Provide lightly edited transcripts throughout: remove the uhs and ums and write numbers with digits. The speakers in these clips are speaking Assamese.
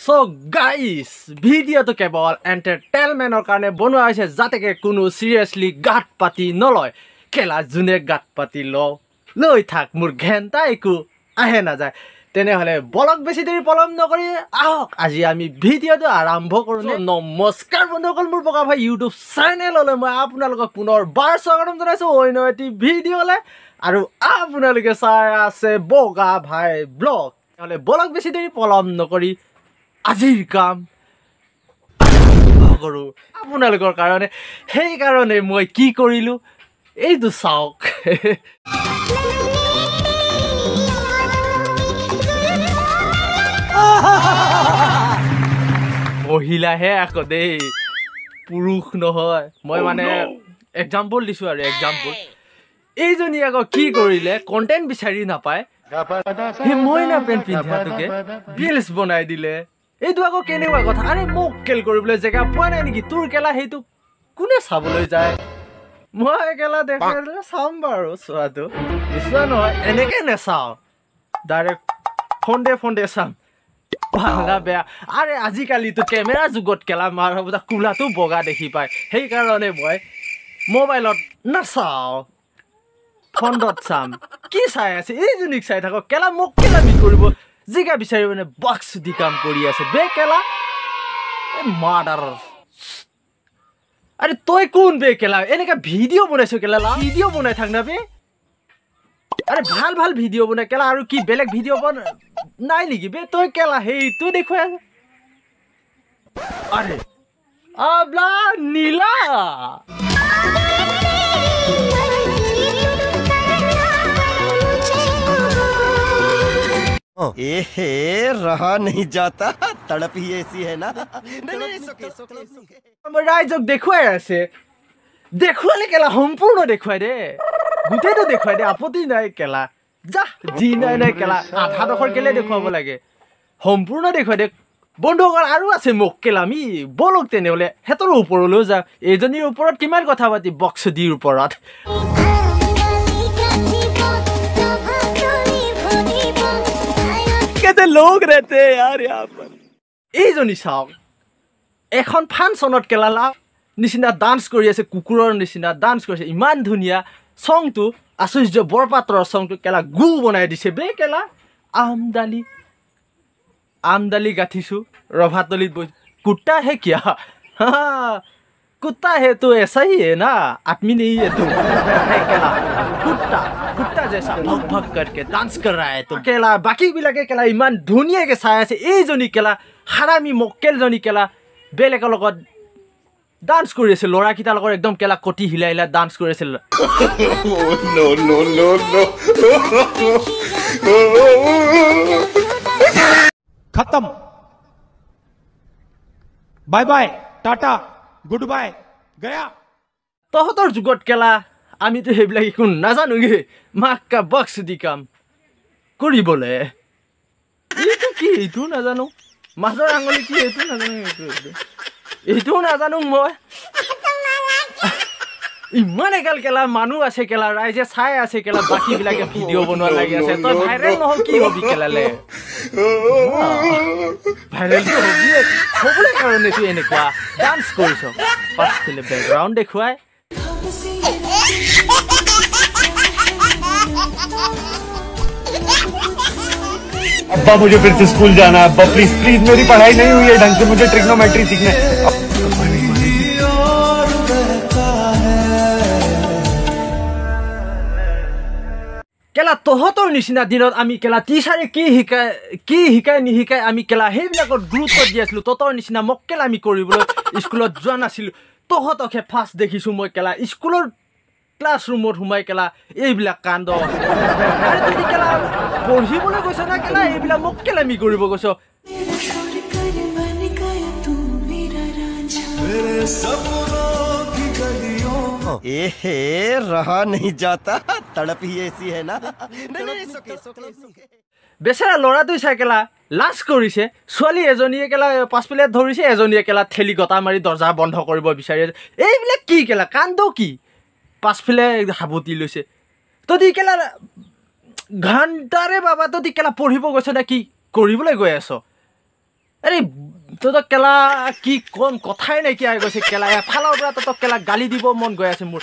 So guys, video to kebol entertainment or karone bonwa hoise jateke kono seriously gat pati noloy kela june gat pati loi thak mur ghenta eku ahe na jay tene hole bolog beshi deri polom nokori ahok aji ami video to arambho korone namaskar bondhukol mur boga bhai youtube channel ole moi apunalok punor bar sagaram janaisu oino eti video le aru apunaloke sai ase boga bhai vlog hole bolog beshi deri polom nokori আজিৰ কাম কৰো আপোনালোকৰ কাৰণে সেই কাৰণে মই কি কৰিলো এইটো চাওক মহিলাহে আকৌ দেই পুৰুষ নহয় মই মানে এক্সাম্পল দিছো আৰু এক্সাম্পল এইজনী আকৌ কি কৰিলে কন্টেন্ট বিচাৰি নাপায় হে মই না পেন পিন্ধাটোকে ৰিলছ বনাই দিলে এইটো আকৌ কেনেকুৱা কথা আৰে মোক কেল কৰিবলৈ জেগা পোৱা নাই নেকি তোৰ কেলা সেইটো কোনে চাবলৈ যায় মই কেলা দেখালে চাম বাৰু চোৱাটো নিশ্চয় নহয় এনেকে নেচাওঁ ডাইৰেক্ট ফোনডে চাম ভালা বেয়া আৰে আজিকালিতো কেমেৰা যুগত কেলা মাৰ হ'ব কোলাটো বগা দেখি পায় সেইকাৰণে মই মোবাইলত নাচাওঁ ফোনত চাম কি চাই আছে এইজনীক চাই থাকক কেলা মোক কেলা বি কৰিব জিগা বিচাৰি মানে বক্স দি কাম কৰি আছে বে কেলা মাৰ্ডাৰ আরে তই কোন বে কেলা এনেকা ভিডিও বনাইছো কেলা ভিডিও বনাই থাক না বে আরে ভাল ভিডিও বনাই কেলা আৰু কি বেলেগ ভিডিও বন নাই নেকি বে তই কেলা হেই তুই দেখুৱা আরে আবলা নীলা एहे रहा नहीं जाता तड़प ही ऐसी है ना नहीं राइजक देखुৱাই আছে দেখুৱালে কেলা সম্পূৰ্ণ দেখুৱাই দে গুটেটো দেখুৱাই দে আপত্তি নাই কেলা যা জি নাই কেলা আধা দখৰ কেলে দেখুৱাব লাগে সম্পূৰ্ণ দেখুৱাই দে বন্ধুসকল আৰু আছে মোক কেলা আমি বলক তেনেহলে হেতৰ ওপৰলৈ যা এজনীৰ ওপৰত কিমান কথা পাতি বক্স দিৰ ওপৰত कैसे लोग रहते हैं यार यहाँ पर এইজনী চাওক এখন ফাংশনত কেলা নিচিনা ডান্স কৰি আছে কুকুৰৰ নিচিনা ডান্স কৰিছে ইমান ধুনীয়া সংটো আচুৰ্য বৰপাত্ৰৰ সংটো কেলা গু বনাই দিছে বে কেলা আমদালি গাঠিছো ৰভাতলিত বৈ কুত্তা হে কিয়া कुत्ता है तो ऐसा ही है ना आदमी नहीं है तो है केला कुत्ता जैसा भग करके डांस कर रहा है तो केला बाकी भी लगे केला इमान धुनिया के साया से এইজনী কেলা হাৰামি মক্কেল জনী কেলা বেলেগৰ লগত ডান্স কৰি আছে লৰা কিটা লগত একদম কেলা কটি হিলাইলা ডান্স কৰি আছে নো खत्म bye bye tata goodbye गया তহতৰ যুগত কেলা আমি তো হেবিলাক একো নাজানোগে মাক্কা বক্স দি কাম কৰিবলে এইটো কি এইটো নাজানো মাজৰ আঙুলি কি এইটো নাজানো এইটো নাজানো মই ইমান এগাল কেলা মানুহ আছে কেলা ৰাইজে চাই আছে কেলা বাকি বিলাকে ভিডিও বনোৱা লাগি আছে তই ভাইৰেল নহও কি হবি কেলালে ভাইৰেল হবি হবলে কাৰণে তুই এনেকুৱা ডান্স কৰিছ পাছফালে বেকগ্ৰাউণ্ড দেখুৱাই अब्बा मुझे फिर से स्कूल जाना है अब्बा प्लीज प्लीज मेरी पढ़ाई नहीं हुई है ढंग से मुझे ट्रिग्नोमेट्री सीखना है কেলা তহতৰ নিচিনা দিনত আমি কেলা টিচাৰে কি শিকাই নিশিকাই আমি কেলা সেইবিলাকত গুৰুত্ব দি আছিলো তহতৰ নিচিনা মক্কেল আমি কৰিবলৈ স্কুলত যোৱা নাছিলো তহতকে ফাৰ্ষ্ট দেখিছো মই কেলা স্কুলৰ ক্লাছৰুমত সোমাই কেলা এইবিলাক কাণ্ড তুমি কেলা পঢ়িবলৈ গৈছ না কেলা এইবিলাক মক্কেল আমি কৰিব গৈছ एहे रहा नहीं जाता तड़प ही ऐसी है ना বেচাৰা ল'ৰাটোই চাই কেলা লাজ কৰিছে ছোৱালী এজনীয়ে কেলা পাছফালে ধৰিছে এজনীয়ে কেলা ঠেলি গটা মাৰি দৰ্জা বন্ধ কৰিব বিচাৰি এইবিলাক কি কেলা কাণ্ড কি পাছফালে হাবতি লৈছে তদি কেলা ঘণ্টাৰে বাবা তদি কেলা পঢ়িব গৈছ না কি কৰিবলৈ গৈ আছ আৰে তহঁতক কেলা কি কম কথাই নাইকিয়া হৈ গৈছে কেলা এফালৰ পৰা তহঁতক কেলা গালি দিব মন গৈ আছে মোৰ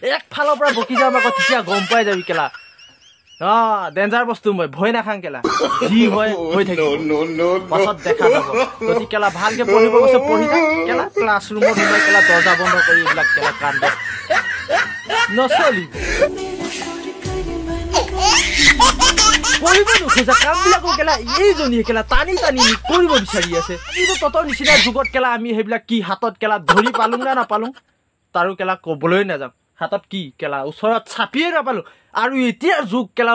একফালৰ পৰা বকি যাম আকৌ তেতিয়া গম পাই যাবি কেলা ডেঞ্জাৰ বস্তু মই ভয় নাখাং কেলা যি হয় হৈ থাকিব পাছত দেখা যাব তহঁতি কেলা ভালকে পঢ়িব গৈছে পঢ়ি থাক কেলা ক্লাছৰুমত সোমাই কেলা দৰ্জা বন্ধ কৰি এইবিলাক কেলা কান্দ নচলিব পঢ়িব নোখোজা কামবিলাকো কেলা এইজনীয়ে কেলা টানি টানি কৰিব বিচাৰি আছে কিন্তু তহঁতৰ নিচিনা যুগত কেলা আমি সেইবিলাক কি হাতত কেলা ধৰি পালোঁ না নাপালোঁ তাৰো কেলা ক'বলৈ নাযাম হাতত কি কেলা ওচৰত চাপিয়ে নাপালোঁ আৰু এতিয়াৰ যুগ কেলা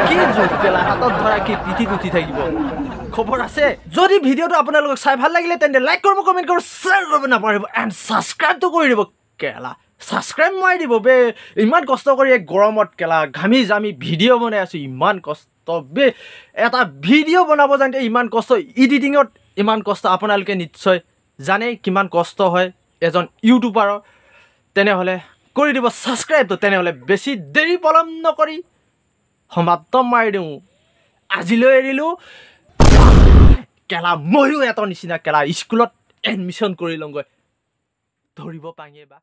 কি যুগ কেলা হাতত ধৰা কি পিঠিত উঠি থাকিব খবৰ আছে যদি ভিডিঅ'টো আপোনালোকক চাই ভাল লাগিলে তেন্তে লাইক কৰিব কমেণ্ট কৰিব শ্বেয়াৰ কৰিব নাপাহৰিব এণ্ড ছাবস্ক্ৰাইবটো কৰি দিব কেলা ছাবস্ক্ৰাইব মাৰি দিব বে ইমান কষ্ট কৰি এক গৰমত কেলা ঘামি জামি ভিডিঅ' বনাই আছোঁ ইমান কষ্ট বে এটা ভিডিঅ' বনাব যাওঁতে ইমান কষ্ট এডিটিঙত ইমান কষ্ট আপোনালোকে নিশ্চয় জানে কিমান কষ্ট হয় এজন ইউটিউবাৰৰ তেনেহ'লে কৰি দিব ছাবস্ক্ৰাইবটো তেনেহ'লে বেছি দেৰি পলম নকৰি সমাপ্ত মাৰি দিওঁ আজিলৈ এৰিলোঁ কেলা ময়ো এটা নিচিনা কেলা স্কুলত এডমিশ্যন কৰি লওঁগৈ ধৰিব পাঙে বা